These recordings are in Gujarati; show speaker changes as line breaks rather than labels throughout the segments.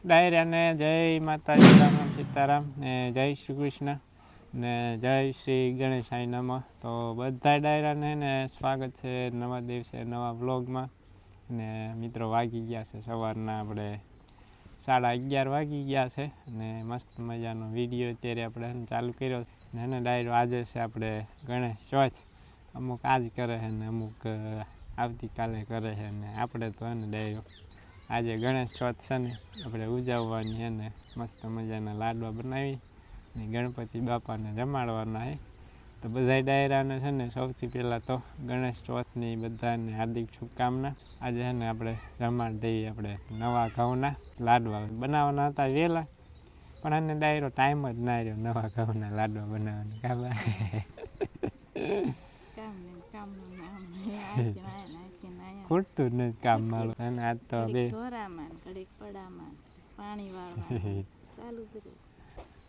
ડાયરાને જય માતાજી, રામ સીતારામ ને જય શ્રી કૃષ્ણ ને જય શ્રી ગણેશાય નમઃ. તો બધા ડાયરાને ને સ્વાગત છે નવા દિવસે નવા વ્લોગમાં. ને મિત્રો વાગી ગયા છે સવારના આપણે 11:30 વાગી ગયા છે અને મસ્ત મજાનો વિડીયો અત્યારે આપણે ચાલુ કર્યો છે. ને ડાયરો આજે છે આપણે ગણેશ ચોથ. અમુક આજ કરે છે ને અમુક આવતીકાલે કરે છે ને આપણે તો એને ડાયરો આજે ગણેશ ચોથ છે ને આપણે ઉજવવાની છે ને મસ્ત મજાના લાડવા બનાવી ને ગણપતિ બાપાને જમાડવાના છે. તો બધા ડાયરાને છે ને સૌથી પહેલાં તો ગણેશ ચોથની બધાને હાર્દિક શુભકામના. આજે છે ને આપણે જમાડ દઈએ આપણે નવા ઘઉંના લાડવા બનાવવાના હતા વહેલા, પણ આને ડાયરો ટાઈમ જ ના રહ્યો નવા ઘઉંના લાડવા બનાવવાનો. ખૂટતું જ નથી કામ મારું. અને આજ તો બે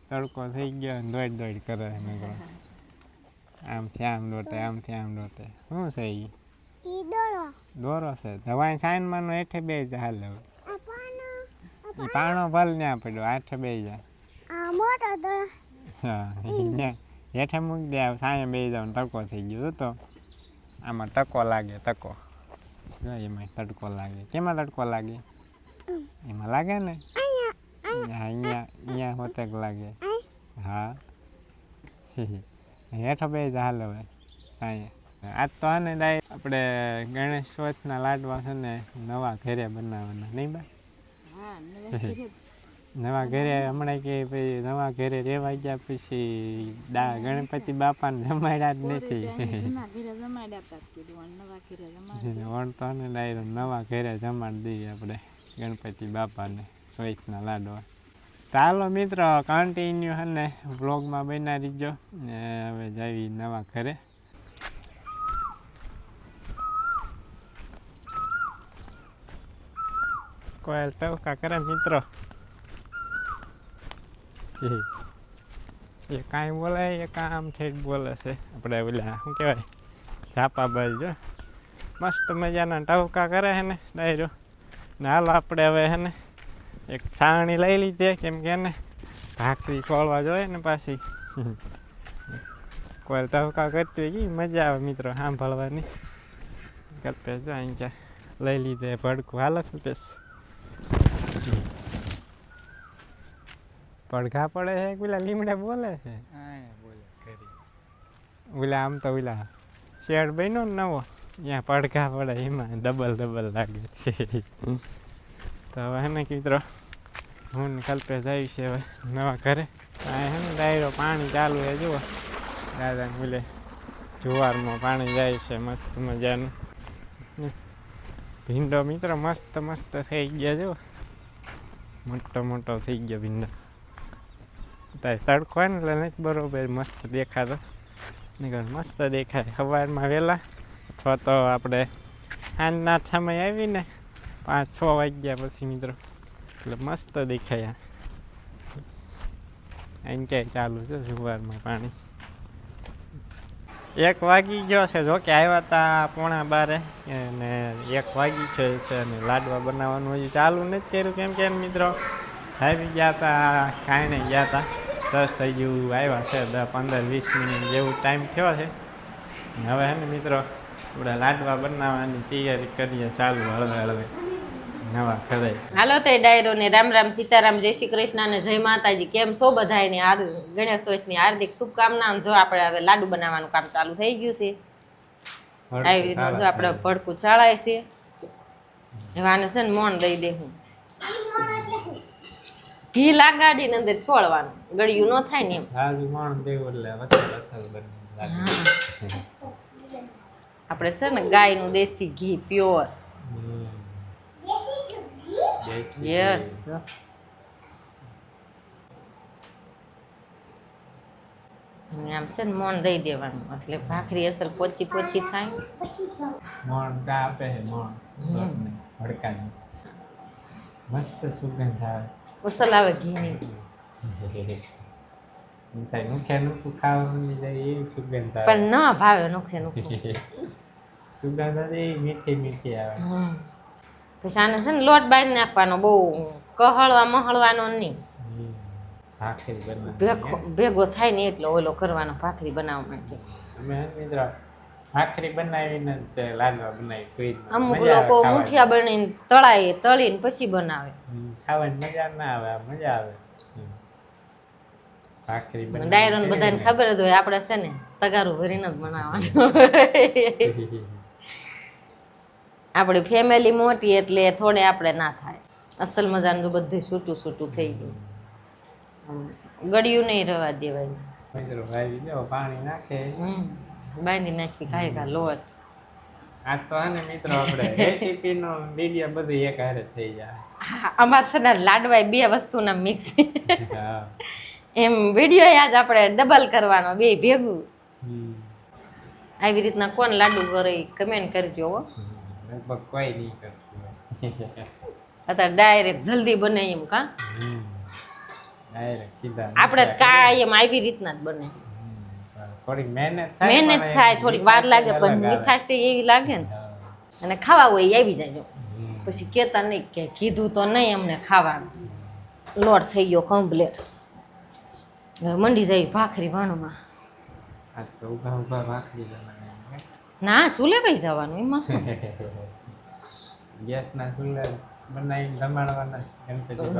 તડકો થઈ ગયો ને દોડ કરે આમથી આમ દોટે આમથી આમ દોટે. શું છે એ દોરો છે ધવાઈ સાઈનમાં નો હેઠે બે જા હાલે. એ પાણો ભલ ત્યાં પડ્યો આઠે બે જા. હા હેઠે મૂકી દે સાંજે બે જાવ તડકો થઈ ગયો તો આમાં ટકો લાગે ટકો એમાં તડકો લાગે. કેમાં તડકો લાગે? એમાં લાગે ને અહીંયા હોતે લાગે. હા હેઠો બે જ હાલ હવે સાંજે. આજ તો આને ડાય આપણે ગણેશ ચોથના લાડવા છે ને નવા ઘરે બનાવવાના નહીં બા? નવા ઘરે હમણાં કે ભાઈ નવા ઘરે રહેવા ગયા પછી ગણપતિ બાપાને જમાડ્યા જ નથી. વણ તો ને ડાયરો નવા ઘરે જમાડી દઈએ આપણે ગણપતિ બાપાને ચોથના લાડવા. ચાલો મિત્રો કન્ટિન્યુ છે ને વ્લોગમાં બના રહીજો ને હવે જાવી નવા ઘરે. કોયલ ટવકા કરે મિત્રો. એ કાંઈ બોલે એ કામ ઠેક બોલે છે. આપણે ઓલા શું કહેવાય ઝાપા બાજ જો મસ્ત મજાના ટવકા કરે છે ને ડાયરો. ને હાલો આપણે હવે છે ને એક છાણી લઈ લીધી કેમ કે એને ભાખરી સોળવા જોઈએ ને પાછી. કોઈ ટવકા કરતી હોય કે મજા આવે મિત્રો સાંભળવાની. કલ્પેશ જો અહીં ક્યાં લઈ લીધે ભડકું. હાલો કલ્પેશ પડઘા પડે છે પેલા લીમડા બોલે છે. ઓલા આમ તો ઓલા શેડ બન્યો ને નવો ત્યાં પડઘા પડે એમાં ડબલ લાગે છે. તો હવે હે ને મિત્રો હું ને કલ્પેશ આવી છે હવે નવા ઘરે. આ હે ને ડાયરો પાણી ચાલુ છે જુઓ દાદાને બોલે જુવારમાં પાણી જાય છે મસ્ત મજાનું. ભીંડો મિત્રો મસ્ત થઈ ગયા જુઓ મોટો થઈ ગયો ભીંડો. તારે તડકો હોય ને એટલે નથી બરોબર મસ્ત દેખાતો. નીકળ મસ્ત દેખાય સવારમાં વહેલા અથવા તો આપણે સાંજના સમય આવીને 5-6 વાગ્યા પછી મિત્રો એટલે મસ્ત દેખાય. અહીં ક્યાંય ચાલુ છે સવારમાં પાણી. 1 વાગી ગયો છે જોકે આવ્યા હતા 11:15 અને 1 વાગી ગયો છે અને લાડવા બનાવવાનું હજી ચાલુ નથી કર્યું કેમ કે મિત્રો આવી ગયા હતા કાંઈ ગયા હતા 10 થઈ ગયું આવ્યા છે 10-15-20 મિનિટ જેવું ટાઈમ થયો છે. હવે હે ને મિત્રો આપણે લાડવા બનાવવાની તૈયારી કરીએ ચાલુ હળવે નવા ઘરે.
હાલો તો ડાયરો ને રામ સીતારામ જય શ્રી કૃષ્ણ અને જય માતાજી. કેમ છો બધા? એની ગણેશ ચોથની હાર્દિક શુભકામના. જો આપણે હવે લાડુ બનાવવાનું કામ ચાલુ થઈ ગયું છે. આવી રીતના જો આપણે ભડકું ચાળાય છે. એવાને છે ને મોણ દઈ દેવું ઘી લાગાડીને અંદર છોડવાનું ગળ્યું ન થાય ને એમ. આપણે છે ને ગાયનું દેશી ઘી પ્યોર. યસ આમ છે ને મોણ દઈ દેવાનું એટલે ભાખરી અસર પોચી થાય.
મસ્ત સુગંધ આવે
ઉસલ આવે ઘીની.
નુખું ખાવાનું એવી સુગંધ આવે
પણ ના ભાવે નુખે
સુગંધ મીઠી આવે.
પછી આને છે ને લોટ બાંધી નાખવાનો, બહુ મહળવાનો નહીં,
ભાખરી બનાવી
ભેગો થાય ને એટલો ઓલો કરવાનો ભાખરી બનાવવા માટે.
અમે મિત્રો ભાખરી બનાવીને તે લાડવા બનાવી ફ્રીજમાં.
અમુક લોકો મુઠિયા બનાવીને તળીને પછી બનાવે.
ખાવાની મજા ના આવે, મજા આવે ભાખરી બનાવી.
ડાયરો ને બધાને ખબર જ હોય આપણે છે ને તગારું ભરીને જ બનાવવાનું. આપણી ફેમિલી મોટી એટલે થોડે આપણે ના થાય. અસલ મજાનું બધું છૂટું છૂટું થઈ ગયું, ગળ્યું નહીં રવા દેવાય.
મિત્રો ભાઈ જો પાણી નાખે,
બાંધી નાખી ખાય લોટ.
આ તો હે ને મિત્રો આપણે રેસીપી નો વિડીયો બધું એક હારે થઈ જાય.
અમારે છે ને લાડવા બે વસ્તુના મિક્સ
હા
એમ વિડીયો આજ આપણે ડબલ કરવાનો બે ભેગું. આવી રીતના કોણ લાડુ કરે કમેન્ટ કરજો હો.
લગભગ કોઈ નહીં કરતું.
અત્યારે ડાયરેક્ટ જલ્દી બને એમ કા
ડાયરેક્ટ સીધા
આપણે કાયમ આવી રીતના જ બને.
થોડીક મહેનત
થાય, થોડીક વાર લાગે પણ મીઠાશ એવી લાગે ને, અને ખાવા હોય એ આવી જાય. પછી કેતા નહીં કે કીધું તો નહીં અમને ખાવાનું. લોટ થઈ ગયો કમ્પ્લેટ, મંડી જાય ભાખરી ભાણુમાં.
આ તો ઉભા ઉભા ભાખરી બનાવે.
ના ચૂલે ભાઈ જવાનું એમાં શું.
ગેસના ચૂલે બનાવીને જમાડવાના.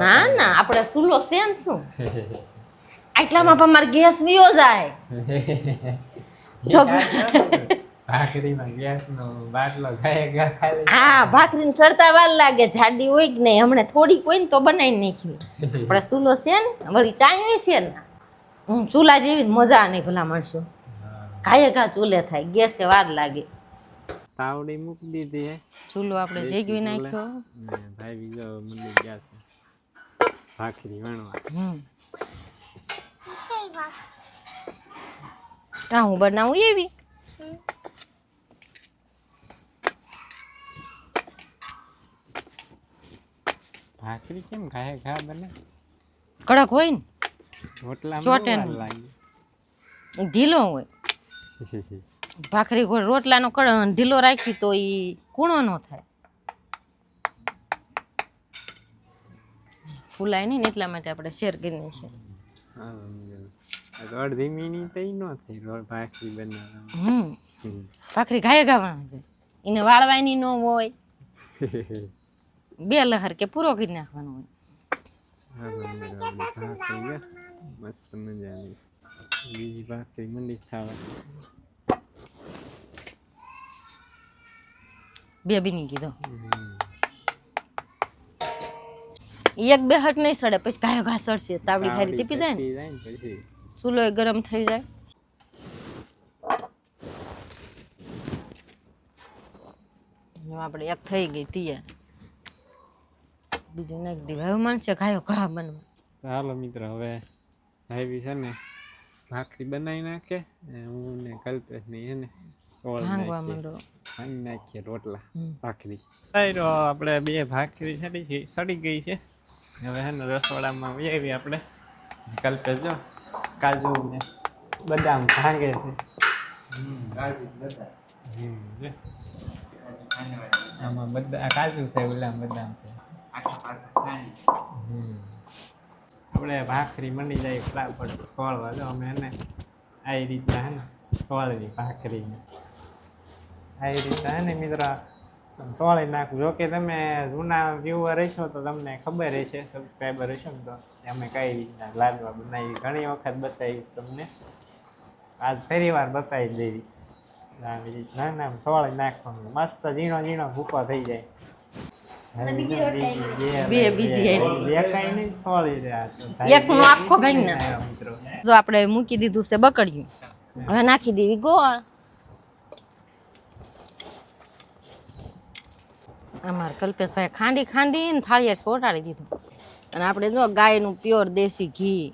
ના ના આપણે ચૂલો છે ને શું, આટલામાં પણ મારે ગેસ વિયો જાય.
ભાખરીમાં ગેસનો બાટલો ખાઈ.
હા ભાખરીને સડતા વાર લાગે, જાડી હોય કે નહીં. હમણાં થોડીક હોય ને તો બનાવી નાખી. આપણે ચૂલો છે ને વળી ચાઈ છે ને, ચૂલા જેવી મજા નહીં ભલા માણસો. ઘા ચૂલે થાય, ગેસે વાર લાગે.
તાવડી મૂકી દીધી હે,
ચૂલો આપણે જેગવી નાખ્યો.
ભાઈ બીજો મંડી ગયા છે ભાખરી વણવા.
કાં હું બનાવું એવી
ભાખરી કેમ ખાય ઘા બને
કડક હોય ને,
રોટલા
ચોટે
લાગે
ઢીલો હોય. ભાખરી રોટલાનો ઢીલો રાખી તો એ કૂણો ન થાય, ફૂલાય નહીં ને એટલા માટે આપણે શેર કરી નાખીએ.
અડધી મિનિટ ન થઈ ભાખરી બનાવવા.
ભાખરી ઘાય ગાવાનું છે, એને વાળવાની ન હોય, બે લહર કે પૂરો કરી નાખવાનો હોય.
મસ્ત મજા આવી. બીજી ભાખરી મંડી ખાવા.
બે બીની કીધો એક બે હટ નહીં સડે, પછી ઘાયો ઘા સડશે. તાવડી ખારી ટીપી જાય ને
પછી
ચૂલો ગરમ થઈ જાય. આપણે એક થઈ ગઈ તૈયાર, બીજું નાખી દીધું. હવે માનશે ઘાયો ઘા બનવા.
ચાલો મિત્રો હવે ભાઈ બી છે ને ભાખરી બનાવી નાખે, હું ને કલ્પેશ ને એને
ભાંગવા માંડો.
ભાંગી નાખીએ રોટલા ભાખરી. આપણે બે ભાખરી સડી ગઈ છે. હવે છે ને રસોડામાં આવી આપણે. કલ્પેશ જો કાજુ ને બદામ ભાંગે છે. આમાં બધા કાજુ છે, ઓલા બદામ છે. આપણે ભાખરી મંડી જાય ફટાફટ ખોળવા. જો અમે એને આવી રીતના હે ને ખોળવી ભાખરીને આવી રીતના હે ને મિત્રો ચોળી નાખવું. જોકે તમે જૂના વ્યુઅર રહેશો તો તમને ખબર હશે, સબસ્ક્રાઈબર હશો ને તો અમે કઈ રીતના લાડવા બનાવી ઘણી વખત બતાવીશ તમને. આજ ફરી વાર બતાવી દેવી. આવી રીતના ના ચોળી નાખવાનું, મસ્ત ઝીણો ઝીણો ભૂકો થઈ જાય.
આખો ભાઈ ને જો આપણે મૂકી દીધું છે બકડ્યું. હવે નાખી દેવી ગોળ. અમારે કલ્પેશભાઈ ખાંડી ખાંડી ને થાળીએ સોટાડી દીધું. અને આપણે જો ગાયનું પ્યોર દેશી ઘી.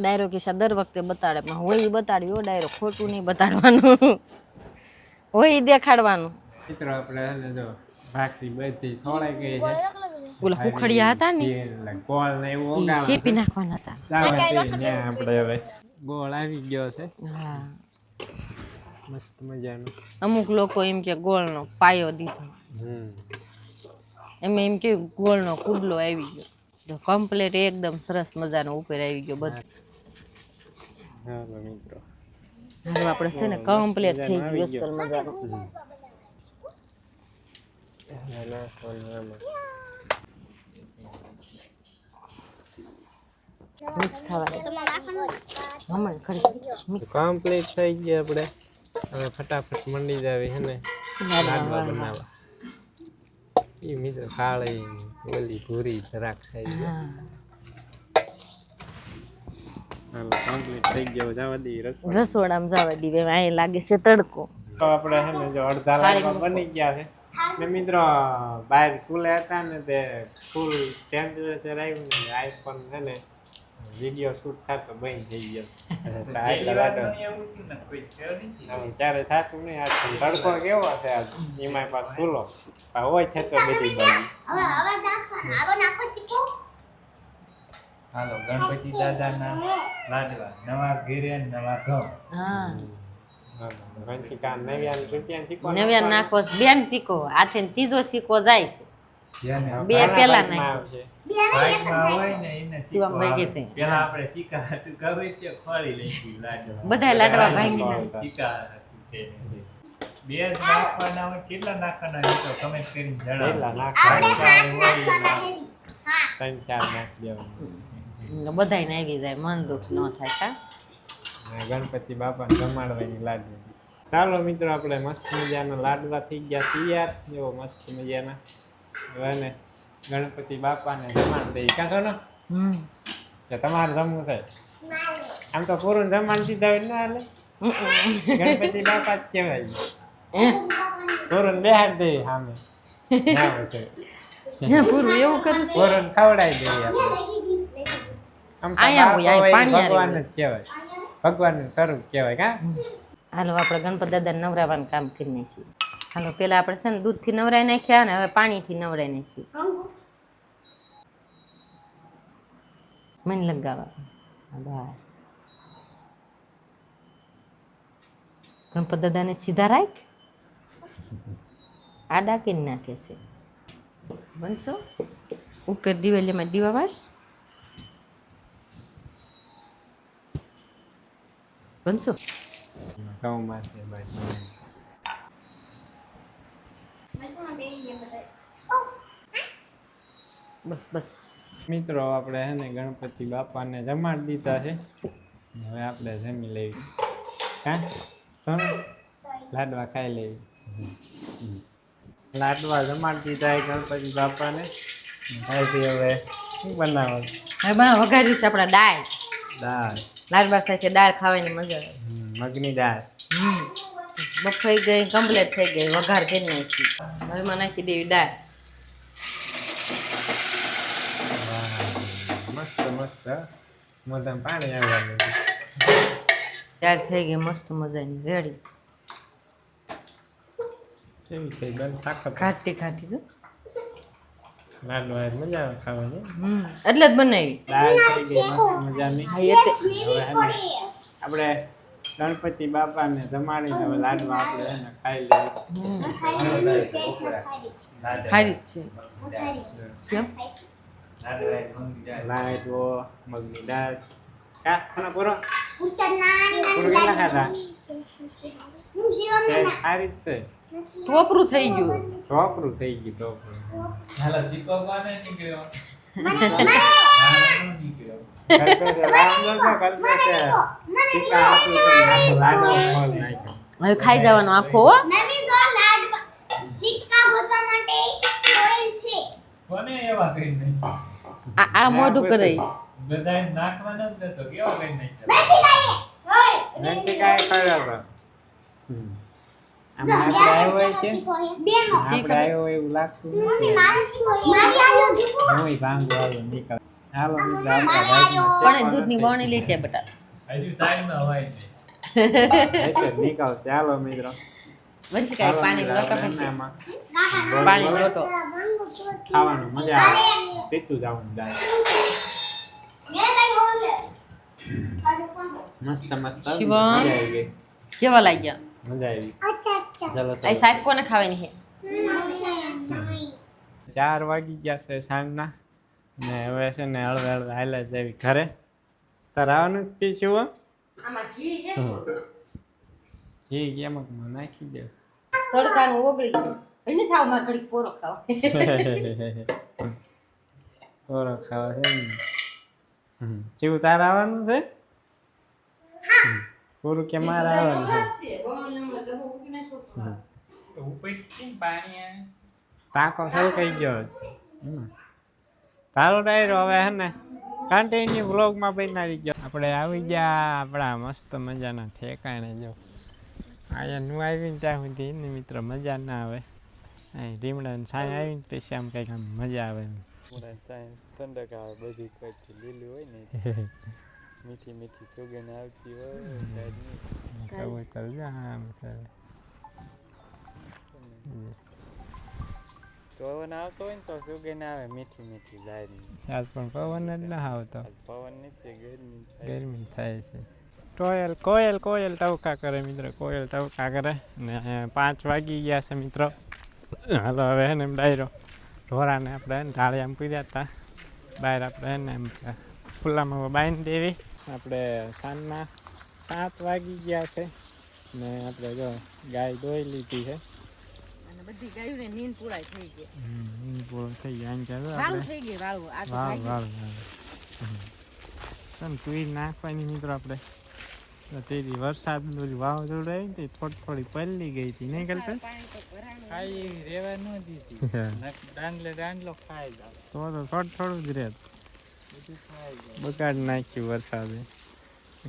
ડાયરો કિસ્સા દર વખતે બતાડે, પણ હોય બતાડ્યું હો ડાયરો, ખોટું નહીં બતાડવાનું, હોય દેખાડવાનું.
મિત્રો આપણે જો ભાખરી બધી છોડાઈ ગઈ છે.
ઓલા હુખડિયા હતા ને
ગોળ ને એવું
શેપી નાખવાના હતા.
આપણે હવે ગોળ આવી ગયો છે
હા
મસ્ત મજાનો.
અમુક લોકો એમ કે ગોળનો પાયો દીધો, એમ કે ગોળનો કુડલો આવી ગયો, તો કમ્પ્લીટ એકદમ સરસ મજાનો ઉપર આવી ગયો બધું.
હાલો મિત્રો,
હાલો આપણે છે ને કમ્પ્લીટ થઈ ગયું અસલ મજાનું. મિક્સ થવા દે. હમણાં ખરી
કમ્પ્લીટ થઈ ગયા આપણે. હવે ફટાફટ મંડી જાવી હે ને લાડવા બનાવવા. એ મિત્રો કાળી ઓલી ભૂરી જરાક થઈ ગઈ. હાલો કમ્પ્લીટ થઈ ગયો. જવા દઈએ
રસોડામાં જવા દઈએ. અહીં લાગે છે તડકો.
તો આપણે હે ને જો અડધા લાડવા બની ગયા છે ને મિત્રો. બહાર સ્કૂલે હતા ને તે ફૂલ ટેમ્પરેચર આવ્યું ને આઈફોન છે ને વિડીયો શૂટ થતો બંધ થઈ ગયો. ત્યારે થતું નહીં. આજ તડકો કેવો છે આજ એમાં પાછો ફૂલો હોય છે તો બધી બાજુ.
હાલો ગણપતિ દાદાના લાડવા નવા ઘેરે નવા ઘઉં.
હા
રંશિકા 99 રૂપિયા ચીકો
નવ્યા નાખો બેન ચીકો હાથે ને ત્રીજો સિક્કો જાય છે.
જેને
બે પેલા નાખી
આવશે.
બાઈકમાં હોય ને એને
તું આમ
સિક્કો
ભાઈ
આવે.
ગઈ તે.
પેલા આપણે સિક્કા હતું ગમે તે ખોળી લઈશું લાડવા.
બધાય લાડવા ભાંગી નાખે.
સિક્કા હતું તે. બે જ નાખવાના હોય કેટલા નાખવાના હોય તો કમેન્ટ કરીને
કેટલા
જણાવો.
નાખવાના હોય ને 3-4 નાખી દેવાનું.
બધાય ને આવી જાય મન દુઃખ ન થાય કા.
અને ગણપતિ બાપાને જમાડવાની લાડવા. ચાલો મિત્રો આપણે મસ્ત મજાના લાડવા થઈ ગયા તૈયાર. એવો મસ્ત મજાના હવે ને ગણપતિ બાપાને જમાડ દઈ કાંસો ને કે તમારે જમવું છે. આમ તો પૂરું જમાડ દીધા હોય ના હાલે. ગણપતિ બાપા જ કહેવાય. પૂરું બેહાડ દે સામે ના છે
પૂરું એવું કરું છે.
પૂરું ખવડાવી દઈએ આપણે. આમ તો
આયા હોય, આયા
બાપા હોય
પાણી
ભગવાન
આવે.
જ કહેવાય. ભગવાનનું સ્વરૂપ કહેવાય કા.
હાલો આપણે ગણપત દાદાને નવરાવાનું કામ કરી નાખીએ. હાલો પેલા આપણે છે ને દૂધથી નવરાઈ નાખ્યા ને હવે પાણીથી નવરાઈ નાખ્યું. મને લગાવવા બસ. ગણપત દાદાને સીધા રાખ. આ ડાકીને નાખે છે. બનશો ઉપર દિવાલીમાં દીવા વાસ. બનશો
ઘઉં માટે બાજુ.
બસ બસ.
મિત્રો આપણે હે ને ગણપતિ બાપાને જમાડી દીધા છે. હવે આપણે જમી લેવી હા સોનું લાડવા ખાઈ લેવી. લાડવા જમાડી દીધા છે ગણપતિ બાપાને. ખાઈથી હવે શું બનાવવાનું?
હવે બનાવ વઘાર્યું છે આપણા દાળ.
દાળ.
લાડવા સાથે દાળ ખાવાની મજા આવે.
મગની દાળ.
બફાઈ ગઈ કમ્પ્લીટ થઈ ગઈ વઘાર કરી નાખી. હવે એમાં નાખી દેવી દાળ.
મસ્ત મસ્ત મોઢામાં પાણી આવવાનું.
દાળ થઈ ગઈ મસ્ત મજાની રેડી.
કેવી થઈ બંધ સાખર
ખાટી ખાટી જો.
લાડવા એ મજા આવે ખાવાની.
એટલે જ બનાવી.
દાળ થઈ ગઈ મસ્ત મજાની.
હા એટલે
હવે હે ને આપણે ગણપતિ બાપાને જમાડીને હવે લાડવા આપણે હે ને ખાઈ લઈએ.
સારી જ છે. કેમ
લાડવો મગની દાળ કા ખાના પૂરો પૂરો કેટલા ખાધા સારી જ છે.
ટોપરું થઈ ગયું.
ચોપરું થઈ ગયું ચોપરું.
હાલો સિક્કો કોને નીકળ્યો? નીકળ્યો.
હવે ખાઈ જવાનો આખો હો.
કોને એવા કરી નાખ્યા?
આ મોઢું કરે.
બધાય નાખવાના જ નતો કેવા કરી નાખ્યા?
આપણે આવ્યો હોય છે આપણે આવ્યો હોય એવું લાગતું નથી. ભાંગો આવ્યો નીકળ. હાલો મિત્રો આપણા ભાઈનો
પણ દૂધની બરણી લે છે બટા.
હજુ સાઈડમાં હોય ને.
નીકળશે. હાલો મિત્રો
વંશી કાંઈ પાણીનો લોટો
આપણે
ખાઈ
એનામાં
પાણીનો લોટો.
ખાવાનું મજા આવે. પીતું જવાનું જાય. મસ્ત મસ્ત
શિવમ.
મજા આવી ગઈ
કેવા લાગ્યા
મજા આવી ચાલો
આ સાઈઝ કોને ખાવાની છે
4 વાગી ગયા છે સાંજના ને હવે છે ને હળવે હળવે હાલ્યા જેવી ઘરે તાર આવવાનું જ પીશું હો
આમાં ઘી છે
એ કેમકમાં નાખી દે
તડકાનું ઓગળી ગયું એને થાવ માર ઘડીક પોરો ખાવ
ઓરો ખાવા છે ને ચીવું તારે આવવાનું છે પૂરું કે મારે આવવાનું છે
ઉપર કેમ પાણી આવે
ટાંકો શરૂ થઈ ગયો છે તારો ડાયરો હવે હે ને કન્ટિન્યુ વ્લોગમાં બનાવી ગયો આપણે આવી ગયા આપણા મસ્ત મજાના ઠેકાણે જો અહીંયા નું આવીને ત્યાં સુધી ને મિત્ર મજા ના આવે અહીં રીમડા સાંઈ આવીને પછી આમ કંઈક આમ મજા આવે એમ ઠંડક આવે બધી કચ્છી લીલી હોય ને મીઠી મીઠી સુગંધ આવતી હોય ખબર કરજો હા પવન આવતો હોય ને તો સુગંધ આવે મીઠી મીઠી જાય આજ પણ પવન જ ના આવતો પવન નથી ગરમી થાય છે કોયલ કોયલ ટવકા કરે મિત્રો કોયલ ટવકા કરે ને 5 વાગી ગયા છે મિત્રો હાલો હવે હે ને એમ ડાયરો ઢોરાને આપણે ઢાળિયામાં પીર્યા હતા બહાર આપણે હે ને એમ ખુલ્લામાં બાંધી દેવી આપણે સાંજના 7 વાગી ગયા છે ને આપણે જો ગાય દોઈ લીધી છે
બધી ગાયોને નીંદ પૂરાઈ થઈ ગઈ
પૂરો થઈ ગયા આમ ચાલો
વાળું થઈ ગઈ વાળું આ તો
વાળ વાળ વાળ તુઈ નાખવાની મિત્રો આપણે તેરી વરસાદ વાવાઝોડું આવ્યું ને થોડી થોડી પલળી ગઈ હતી નહીં કરતા
ખાઈ રેવા ન દીધી દાંડલો ખાઈ જાવ
તો થોડું થોડું જ રહેત બગાડ નાખ્યું વરસાદે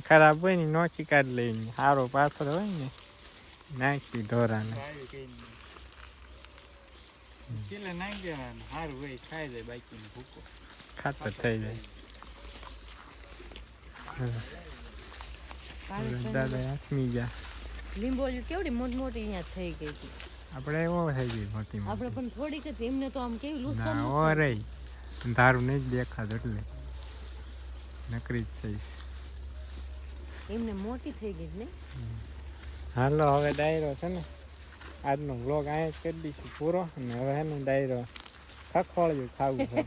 ખરાબ હોય ને નોખી કાઢ લઈને સારો પાથર હોય ને નાખ્યું ઢોરાને
પેલા નાખી દેવાનું સારું હોય ખાઈ જાય બાકી ભૂકો
ખાતર થઈ જાય દાદા આસમી ગયા
લીંબોળી કેવડી મોટી મોટી અહીંયા થઈ ગઈ હતી
આપણે એવો થઈ ગઈ મોટી
આપણે પણ થોડીક જ એમને તો આમ કેવી લૂસ
ના ઓ રે ધારું નહીં જ દેખાત એટલે નકરી જ થઈ
એમને મોટી થઈ ગઈ ને
હાલો હવે ડાયરો છે ને આજનો વ્લોગ અહીંયા જ કરી દઈશું પૂરો અને હવે એનો ડાયરો ખખોળિયું ખાવું છે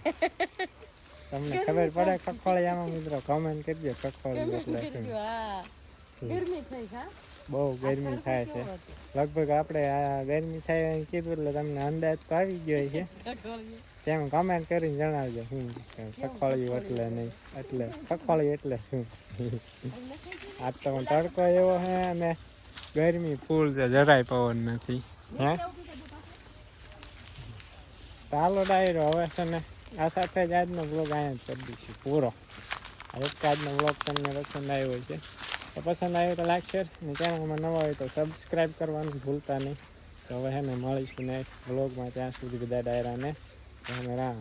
તમને ખબર પડે ખખોળિયામાં મિત્રો કમેન્ટ કરજો ખખોળિયું એટલે શું
ગરમી થઈ હા
બહુ ગરમી થાય છે લગભગ આપણે આ ગરમી થાય એમ કીધું એટલે તમને અંદાજ તો આવી ગયો છે તેમ કમેન્ટ કરીને જણાવજો શું ખખોળિયું એટલે નહીં એટલે ખખોળિયું એટલે શું આજ તો પણ તડકો એવો છે અને ગરમી ફૂલ છે જરાય પવન નથી હે ચાલો ડાયરો હવે છે ને આ સાથે જ આજનો બ્લોગ અહીંયા જ કરી દઈશું પૂરો એક આજનો બ્લોગ તમને પસંદ આવ્યો છે તો પસંદ આવ્યો તો લાઈક શેર અને ચેનલમાં નવા હોય તો સબસ્ક્રાઈબ કરવાનું ભૂલતા નહીં તો હવે હે ને મળીશું નેક્સ્ટ બ્લોગમાં ત્યાં સુધી બધા ડાયરાને રામ